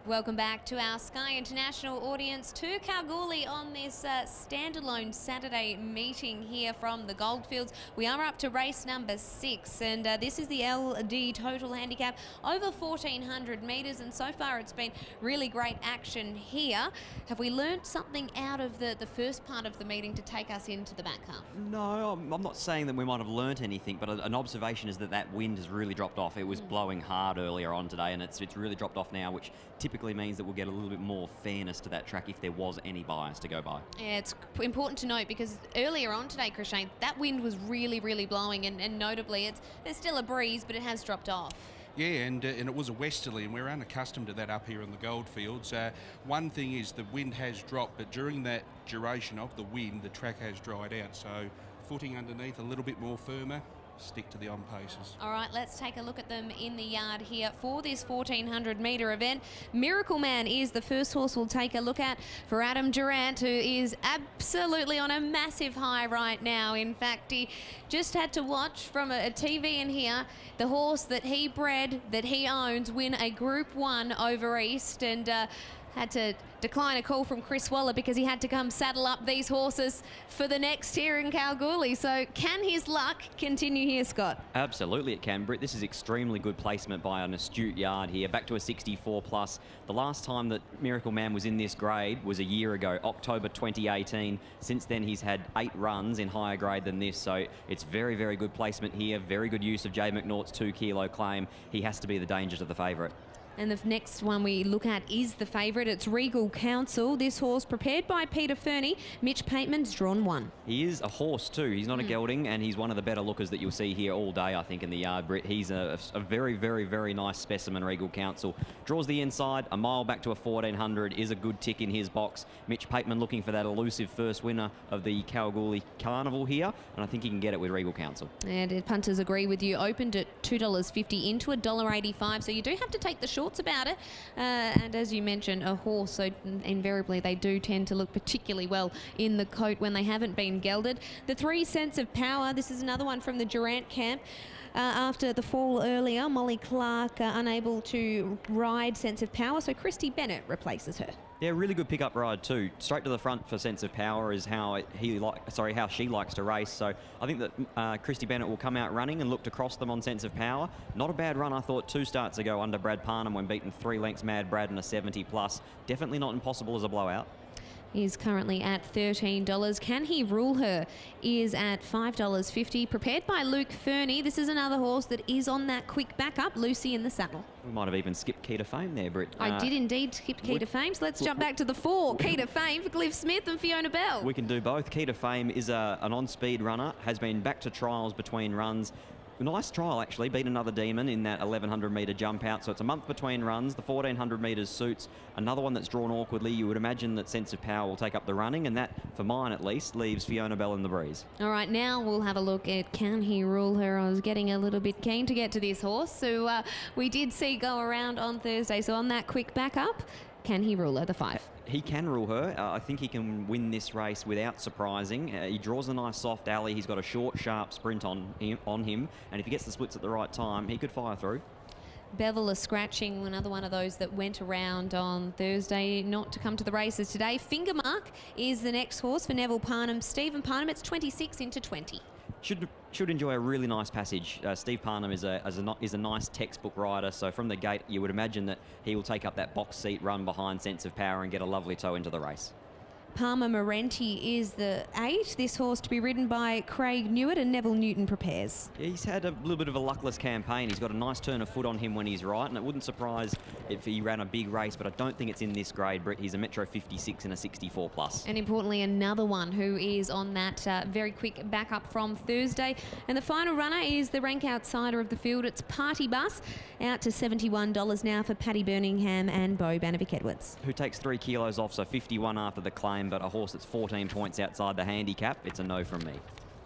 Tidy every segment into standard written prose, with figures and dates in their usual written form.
Welcome back to our Sky International audience to Kalgoorlie on this standalone Saturday meeting here from the Goldfields. We are up to race number 6, and this is the LD total handicap over 1,400 metres, and so far it's been really great action here. Have we learnt something out of the first part of the meeting to take us into the back half? No, I'm not saying that we might have learnt anything, but an observation is that wind has really dropped off. It was blowing hard earlier on today, and it's really dropped off now, which typically means that we'll get a little bit more fairness to that track if there was any bias to go by. Yeah, it's important to note because earlier on today, Krishan, that wind was really blowing, and notably there's still a breeze, but it has dropped off. Yeah, and it was a westerly, and we're unaccustomed to that up here in the Goldfields. One thing is the wind has dropped, but during that duration of the wind, the track has dried out. So footing underneath a little bit more firmer. Stick to the on paces. All right, let's take a look at them in the yard here for this 1,400 metre event. Miracle Man is the first horse we'll take a look at for Adam Durant, who is absolutely on a massive high right now. In fact, he just had to watch from a TV in here the horse that he bred, that he owns, win a Group 1 over East, and had to decline a call from Chris Waller because he had to come saddle up these horses for the next here in Kalgoorlie. So can his luck continue here, Scott? Absolutely it can, Britt. This is extremely good placement by an astute yard here, back to a 64 plus. The last time that Miracle Man was in this grade was a year ago, October 2018. Since then he's had 8 runs in higher grade than this, so it's very good placement here. Very good use of Jay McNaught's 2 kilo claim. He has to be the danger to the favourite. And the next one we look at is the favourite. It's Regal Council. This horse prepared by Peter Fernie. Mitch Pateman's drawn 1. He is a horse too. He's not a gelding, and he's one of the better lookers that you'll see here all day, I think, in the yard, Britt. He's a very nice specimen, Regal Council. Draws the inside, a mile back to a 1,400 is a good tick in his box. Mitch Pateman looking for that elusive first winner of the Kalgoorlie Carnival here, and I think he can get it with Regal Council. And punters agree with you. Opened at $2.50 into $1.85, so you do have to take the shorts about it. And as you mentioned, a horse, so invariably they do tend to look particularly well in the coat when they haven't been gelded. The 3 Sense of Power, this is another one from the Durant camp. After the fall earlier, Molly Clark unable to ride Sense of Power, so Christy Bennett replaces her. Yeah, really good pickup ride too. Straight to the front for Sense of Power is how she likes to race. So I think that Christy Bennett will come out running and look to cross them on Sense of Power. Not a bad run, I thought, 2 starts ago under Brad Parnham when beaten 3 lengths Mad Brad and a 70 plus. Definitely not impossible as a blowout. Is currently at $13. Can he rule her? Is at $5.50. Prepared by Luke Fernie. This is another horse that is on that quick backup. Lucy in the saddle. We might have even skipped Key to Fame there, Britt. I did indeed skip Key to Fame, so let's jump back to the 4. Key to Fame for Cliff Smith and Fiona Bell. We can do both. Key to Fame is an on-speed runner, has been back to trials between runs. Nice trial, actually. Beat another demon in that 1,100 metre jump out. So it's a month between runs. The 1,400 metres suits. Another one that's drawn awkwardly. You would imagine that Sense of Power will take up the running, and that, for mine at least, leaves Fiona Bell in the breeze. All right, now we'll have a look at Can He Rule Her. I was getting a little bit keen to get to this horse, so we did see go around on Thursday. So on that quick backup, Can He Rule Her, the 5? He can rule her. I think he can win this race without surprising. He draws a nice soft alley. He's got a short, sharp sprint on him. And if he gets the splits at the right time, he could fire through. Bevel is scratching, another one of those that went around on Thursday, not to come to the races today. Fingermark is the next horse for Neville Parnham. Stephen Parnham, it's 26 into 20. Should enjoy a really nice passage. Steve Parnham is a nice textbook rider, so from the gate you would imagine that he will take up that box seat run behind Sense of Power and get a lovely toe into the race. Palmer Morenti is the 8. This horse to be ridden by Craig Newitt, and Neville Newton prepares. Yeah, he's had a little bit of a luckless campaign. He's got a nice turn of foot on him when he's right, and it wouldn't surprise if he ran a big race, but I don't think it's in this grade, Britt. He's a Metro 56 and a 64 plus. And importantly, another one who is on that very quick backup from Thursday. And the final runner is the rank outsider of the field. It's Party Bus, out to $71 now for Paddy Birmingham and Bo Banovic-Edwards. Who takes 3 kilos off, so 51 after the claim, but a horse that's 14 points outside the handicap. It's a no from me.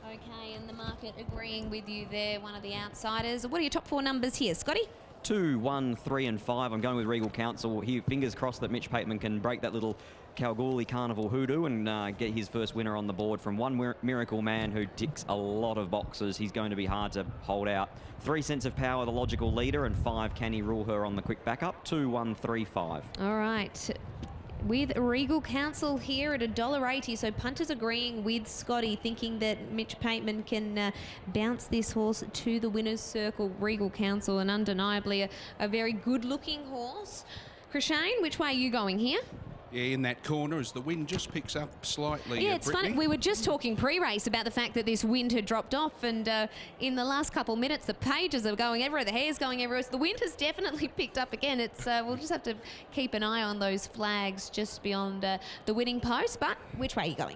Okay, and the market agreeing with you there, one of the outsiders. What are your top 4 numbers here, Scotty? 2, 1, 3 and 5. I'm going with Regal Council here. Fingers crossed that Mitch Pateman can break that little Kalgoorlie Carnival Hoodoo and get his first winner on the board from one Miracle Man who ticks a lot of boxes. He's going to be hard to hold out. 3 Sense of Power, the logical leader, and 5 Can He Rule Her on the quick backup. 2, 1, 3, 5. All right. With Regal Council here at $1.80, so punters agreeing with Scotty, thinking that Mitch Pateman can bounce this horse to the winner's circle. Regal Council, and undeniably a very good-looking horse. Krishane, which way are you going here? Yeah, in that corner as the wind just picks up slightly. Yeah, it's funny. We were just talking pre-race about the fact that this wind had dropped off, and in the last couple minutes, the pages are going everywhere, the hair's going everywhere. So the wind has definitely picked up again. It's we'll just have to keep an eye on those flags just beyond the winning post. But which way are you going?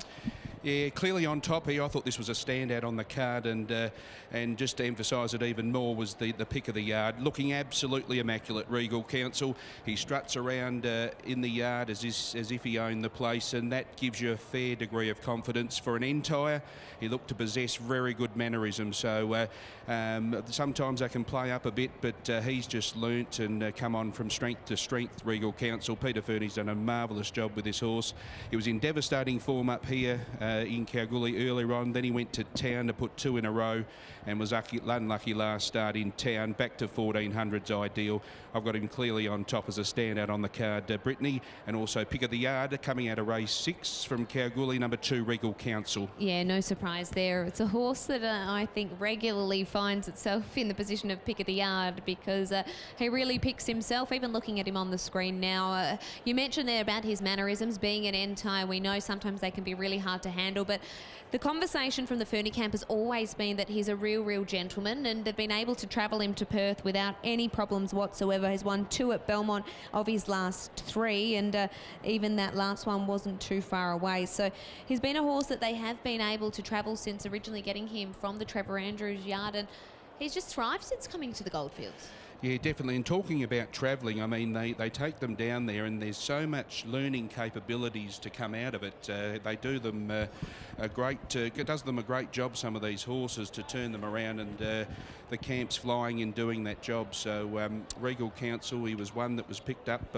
Yeah, clearly on top here. I thought this was a standout on the card, and just to emphasise it even more was the pick of the yard. Looking absolutely immaculate, Regal Council. He struts around in the yard as if he owned the place, and that gives you a fair degree of confidence. For an entire, he looked to possess very good mannerism, so sometimes they can play up a bit, but he's just learnt and come on from strength to strength, Regal Council. Peter Fernie's done a marvellous job with this horse. He was in devastating form up here in Kalgoorlie earlier on, then he went to town to put 2 in a row and was unlucky last start in town. Back to 1400's ideal. I've got him clearly on top as a standout on the card, Brittany, and also pick of the yard coming out of race 6 from Kalgoorlie, number 2, Regal Council. Yeah, no surprise there. It's a horse that I think regularly finds itself in the position of pick of the yard because he really picks himself, even looking at him on the screen now. You mentioned there about his mannerisms being an entire. We know sometimes they can be really hard to handle, but the conversation from the Fernie camp has always been that he's a real gentleman, and they've been able to travel him to Perth without any problems whatsoever. He's won 2 at Belmont of his last 3, and even that last one wasn't too far away. So he's been a horse that they have been able to travel since originally getting him from the Trevor Andrews yard, and he's just thrived since coming to the Goldfields. Yeah, definitely. And talking about travelling, I mean, they take them down there and there's so much learning capabilities to come out of it. They do them does them a great job, some of these horses, to turn them around, and the camp's flying in doing that job. So Regal Council, he was one that was picked up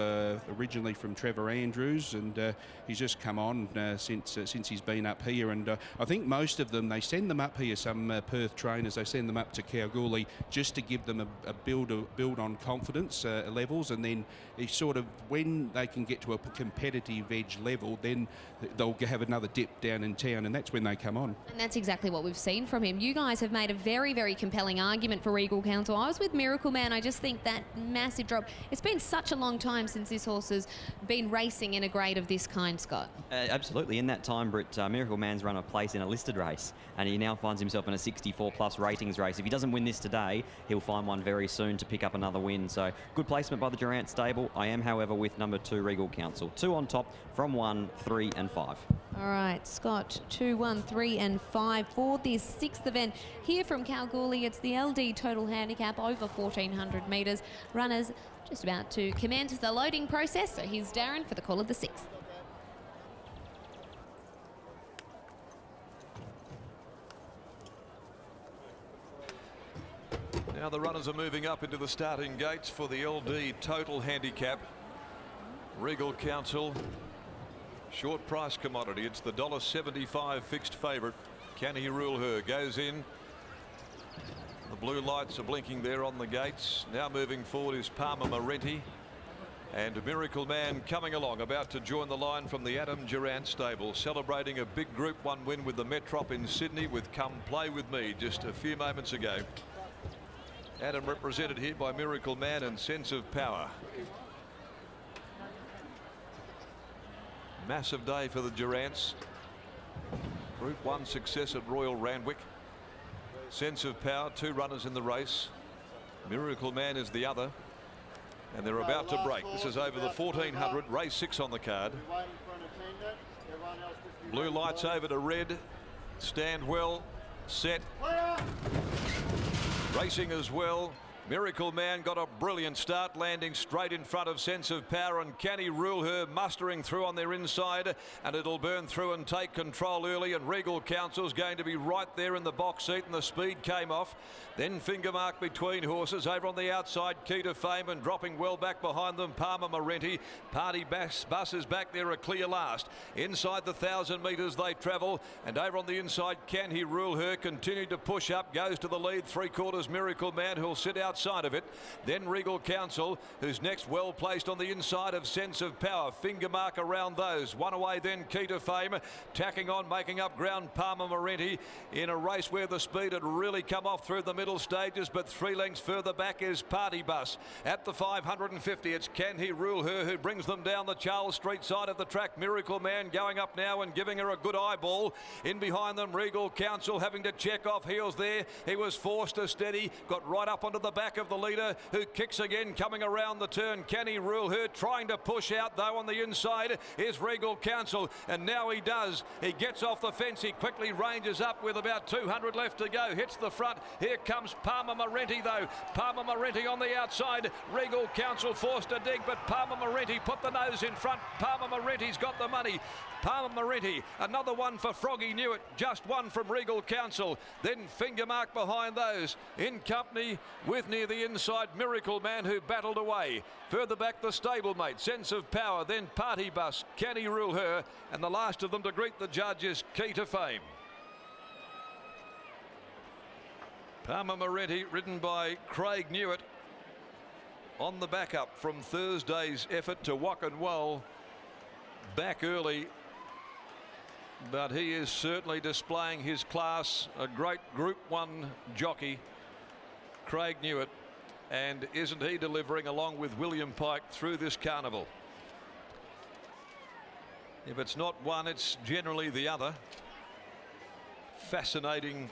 originally from Trevor Andrews, and he's just come on since he's been up here. And I think most of them, they send them up here, some Perth trainers, they send them up to Kalgoorlie just to give them a build on confidence levels, and then it's sort of when they can get to a competitive edge level, then they'll have another dip down in town, and that's when they come on. And that's exactly what we've seen from him. You guys have made a very compelling argument for Regal Council. I was with Miracle Man. I just think that massive drop. It's been such a long time since this horse has been racing in a grade of this kind, Scott. Absolutely. In that time, Britt, Miracle Man's run a place in a listed race, and he now finds himself in a 64+ ratings race. If he doesn't win this today, he'll find one very soon to pick up another win. So good placement by the Durant stable. I am, however, with number 2, Regal Council. 2 on top from 1, 3 and 5. All right, Scott, 2, 1, 3 and 5 for this 6th event here from Kalgoorlie. It's the LD Total Handicap over 1,400 metres. Runners just about to commence the loading process. So here's Darren for the call of the 6th. Now the runners are moving up into the starting gates for the LD Total Handicap. Regal Council, short price commodity. It's the $1.75 fixed favourite. Can He Rule Her? Goes in. The blue lights are blinking there on the gates. Now moving forward is Palmer Marenti. And Miracle Man coming along, about to join the line from the Adam Durant stable, celebrating a big Group 1 win with the Metrop in Sydney with Come Play With Me just a few moments ago. Adam represented here by Miracle Man and Sense of Power. Massive day for the Durants. Group 1 success at Royal Randwick. Sense of Power, 2 runners in the race. Miracle Man is the other. And they're about to break. This is over the 1,400, race 6 on the card. Blue lights over to red. Stand well, set. Racing as well. Miracle Man got a brilliant start, landing straight in front of Sense of Power, and Can He Rule Her mustering through on their inside, and it'll burn through and take control early, and Regal Council's going to be right there in the box seat, and the speed came off. Then Finger Mark between horses. Over on the outside, Key to Fame, and dropping well back behind them, Palmer Marenti. Party Bus is back there, a clear last. Inside the 1,000 metres they travel, and over on the inside, Can He Rule Her continued to push up, goes to the lead, 3/4 Miracle Man, who'll sit outside of it. Then Regal Council, who's next, well placed on the inside of Sense of Power. Finger Mark around those. One away then, Key to Fame, tacking on, making up ground, Palmer Marenti, in a race where the speed had really come off through the middle stages, but 3 lengths further back is Party Bus. At the 550, it's Can He Rule Her who brings them down the Charles Street side of the track. Miracle Man going up now and giving her a good eyeball. In behind them, Regal Council having to check off heels there. He was forced to steady, got right up onto the back of the leader, who kicks again coming around the turn. Can He Rule Her trying to push out, though on the inside is Regal Council, and now he does. He gets off the fence, he quickly ranges up with about 200 left to go, hits the front. Here comes Palmer Marenti though. Palmer Marenti on the outside. Regal Council forced to dig, but Palmer Marenti put the nose in front. Palmer Marenti's got the money. Palmer Marenti, another one for Froggy Newitt, just one from Regal Council. Then Finger Mark behind those, in company with near the inside Miracle Man, who battled away. Further back the stablemate, Sense of Power, then Party Bus, Can He Rule Her, and the last of them to greet the judges, Key to Fame. Palmer Marenti, ridden by Craig Newitt, on the backup from Thursday's effort to Wok and Woll, back early, but he is certainly displaying his class. A great Group 1 jockey, Craig Newitt, and isn't he delivering along with William Pike through this carnival? If it's not one, it's generally the other. Fascinating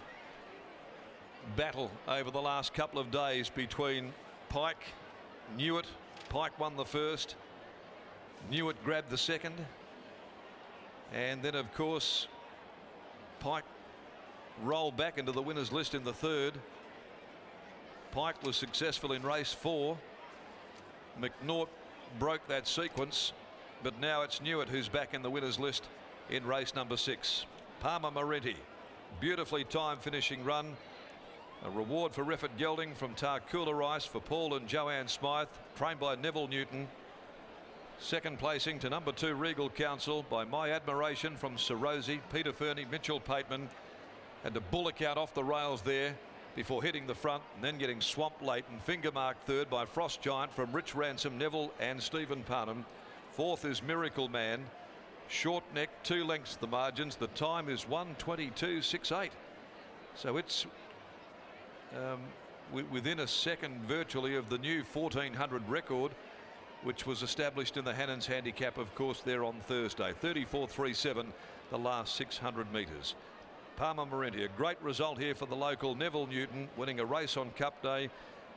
battle over the last couple of days between Pike, Newitt. Pike won the first, Newitt grabbed the second, and then of course Pike rolled back into the winners list in the third. Pike was successful in race 4. McNaught broke that sequence, but now it's Newitt who's back in the winners list in race number 6. Palmer Marenti, beautifully timed finishing run. A reward for Refford Gelding from Tarcoola Rice for Paul and Joanne Smythe, trained by Neville Newton. Second placing to number 2 Regal Council by My Admiration from Sir Rosie, Peter Fernie, Mitchell Pateman. Had to bullock out off the rails there before hitting the front and then getting swamped late. And Finger Mark third by Frost Giant from Rich Ransom, Neville and Stephen Parnham. Fourth is Miracle Man. Short neck, 2 lengths the margins. The time is 1:22.68. So it's within a second virtually of the new 1400 record, which was established in the Hannon's Handicap, of course, there on Thursday. 34.37 the last 600 metres. Palmer Marenti, a great result here for the local Neville Newton, winning a race on Cup Day,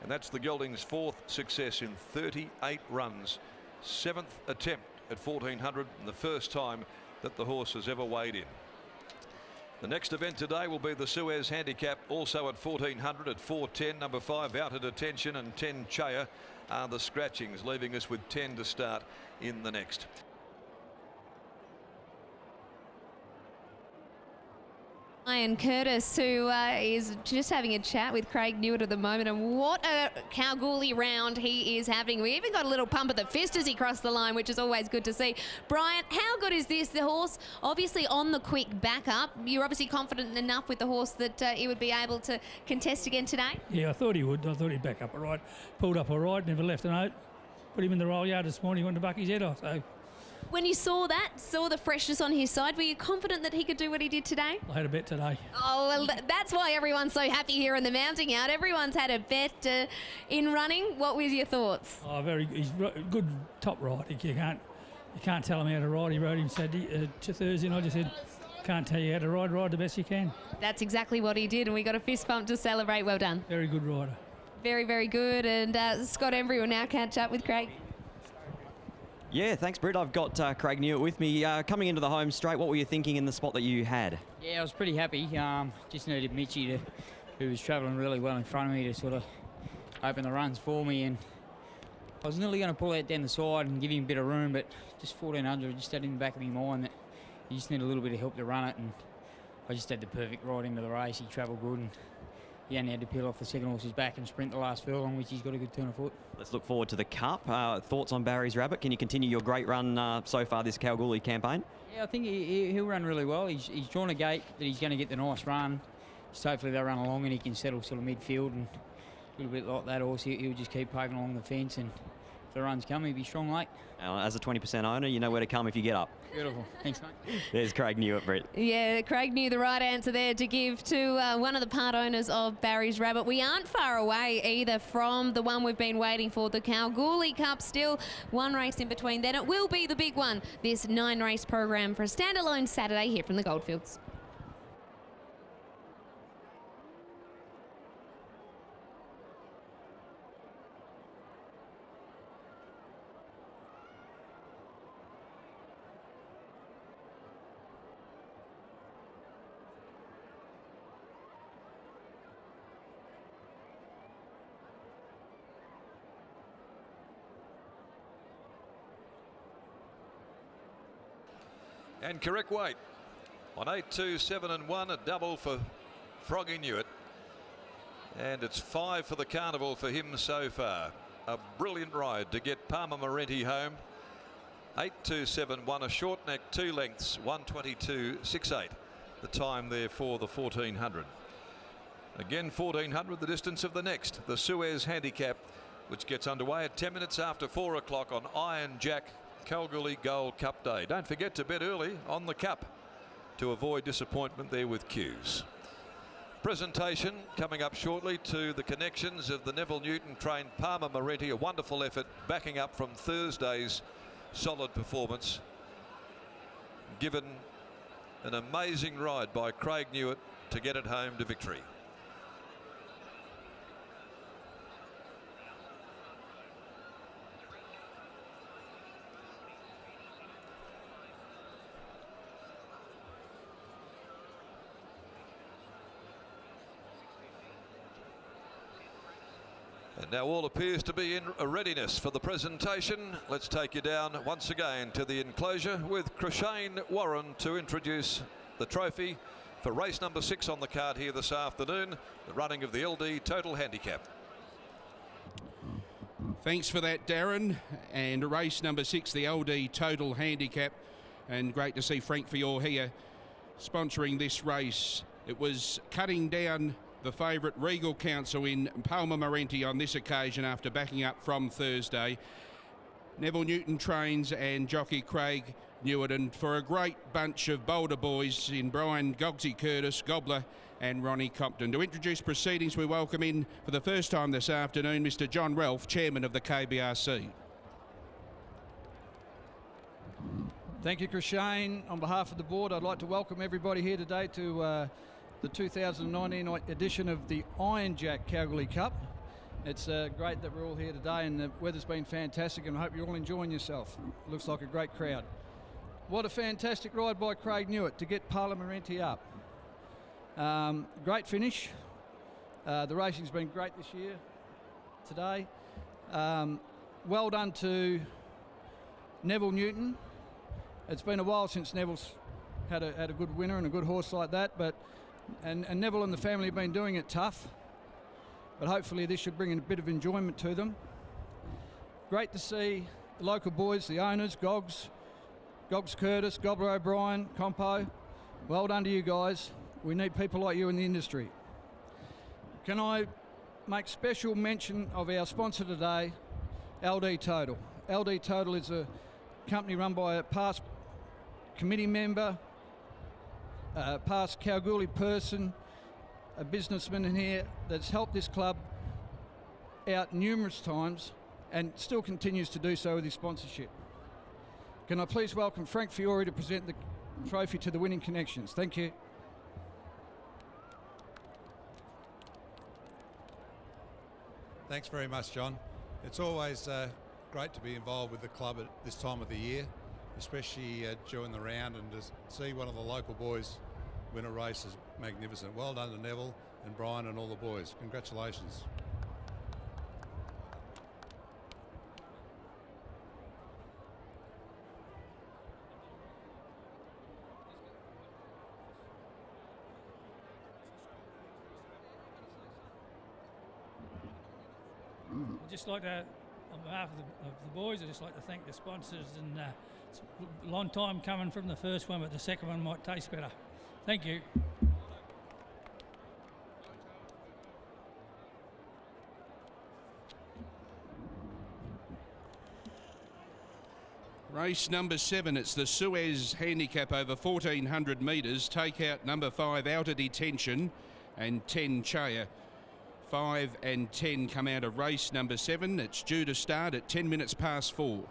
and that's the Gelding's 4th success in 38 runs. 7th attempt at 1400 and the first time that the horse has ever weighed in. The next event today will be the Suez Handicap, also at 1400 at 4:10. Number 5 Out at Attention and 10 Chaya are the scratchings, leaving us with 10 to start in the next. Ian Curtis, who is just having a chat with Craig Newitt at the moment, and what a Kalgoorlie round he is having. We even got a little pump of the fist as he crossed the line, which is always good to see. Brian, how good is this? The horse obviously on the quick backup. You're obviously confident enough with the horse that he would be able to contest again today? Yeah, I thought he would. I thought he'd back up all right. Pulled up all right, never left a note. Put him in the roll yard this morning, he wanted to buck his head off. So when you saw the freshness on his side, were you confident that he could do what he did today? I had a bet today. Oh, well, that's why everyone's so happy here in the mounting yard. Everyone's had a bet in running. What were your thoughts? Oh, he's good top rider. You can't tell him how to ride. He rode him Saturday to Thursday, and I just said, can't tell you how to ride the best you can. That's exactly what he did, and we got a fist bump to celebrate. Well done. Very good rider. Very, very good. And Scott Embry will now catch up with Craig. Yeah, thanks, Britt. I've got Craig Newitt with me. Coming into the home straight, what were you thinking in the spot that you had? Yeah, I was pretty happy. Just needed Mitchie, who was travelling really well in front of me, to sort of open the runs for me, and I was nearly going to pull out down the side and give him a bit of room, but just 1400 just had in the back of my mind that you just need a little bit of help to run it, and I just had the perfect ride into the race. He travelled good, and he only had to peel off the second horse's back and sprint the last furlong, which he's got a good turn of foot. Let's look forward to the Cup. Thoughts on Barry's Rabbit? Can you continue your great run so far this Kalgoorlie campaign? Yeah, I think he'll run really well. He's drawn a gate that he's going to get the nice run. So hopefully they'll run along and he can settle sort of midfield, and a little bit like that horse, he'll just keep poking along the fence, and if the runs come, he'll be strong late. As a 20% owner, you know where to come if you get up. Beautiful. Thanks, mate. There's Craig Newitt, Brett. Yeah, Craig knew the right answer there to give to one of the part owners of Barry's Rabbit. We aren't far away either from the one we've been waiting for, the Kalgoorlie Cup. Still one race in between. Then it will be the big one, this 9-race program for a standalone Saturday here from the Goldfields. And correct weight on 8, 2, 7 and 1, a double for Froggy Newitt, and it's 5 for the carnival for him so far. A brilliant ride to get Palmer Marenti home. 8, 2, 7, 1, a short neck, 2 lengths, 122.68. The time there for the 1400. Again 1400, the distance of the next, the Suez Handicap, which gets underway at 10 minutes after 4 o'clock on Iron Jack Kalgoorlie Gold Cup Day. Don't forget to bet early on the Cup to avoid disappointment there with cues. Presentation coming up shortly to the connections of the Neville Newton trained Palmer Marenti. A wonderful effort backing up from Thursday's solid performance, given an amazing ride by Craig Newitt to get it home to victory. And now all appears to be in a readiness for the presentation. Let's take you down once again to the enclosure with Crashane Warren to introduce the trophy for race number 6 on the card here this afternoon, the running of the LD Total Handicap. Thanks for that, Darren. And race number 6, the LD Total Handicap. And great to see Frank Fior here sponsoring this race. It was cutting down the favourite Regal Council in Palmer Marenti on this occasion after backing up from Thursday. Neville Newton trains and jockey Craig Newitt, and for a great bunch of Boulder boys in Brian Gogsy Curtis, Gobbler and Ronnie Compton. To introduce proceedings, we welcome in for the first time this afternoon Mr John Ralph, Chairman of the KBRC. Thank you, Crashane. On behalf of the board, I'd like to welcome everybody here today to the 2019 edition of the Iron Jack Kalgoorlie Cup. It's great that we're all here today, and the weather's been fantastic, and I hope you're all enjoying yourself. It looks like a great crowd. What a fantastic ride by Craig Newitt to get Palmer Marenti up. Great finish. The racing's been great this year, today. Well done to Neville Newton. It's been a while since Neville's had a good winner and a good horse like that, but and Neville and the family have been doing it tough, but hopefully this should bring a bit of enjoyment to them. Great to see the local boys, the owners, Gogs Curtis, Gobbler O'Brien, Compo. Well done to you guys. We need people like you in the industry. Can I make special mention of our sponsor today, LD Total. LD Total is a company run by a past committee member, past Kalgoorlie person, a businessman in here that's helped this club out numerous times and still continues to do so with his sponsorship. Can I please welcome Frank Fiore to present the trophy to the winning connections. Thank you. Thanks very much, John. It's always great to be involved with the club at this time of the year, especially during the round, and to see one of the local boys win a race is magnificent. Well done to Neville and Brian and all the boys. Congratulations. just like to, on behalf of the boys, I'd just like to thank the sponsors, and it's a long time coming from the first one, but the second one might taste better. Thank you. Race number 7, it's the Suez Handicap over 1,400 metres. Take out number 5, Out of Detention, and 10 Chaya. 5 and 10 come out of race number 7. It's due to start at 10 minutes past 4.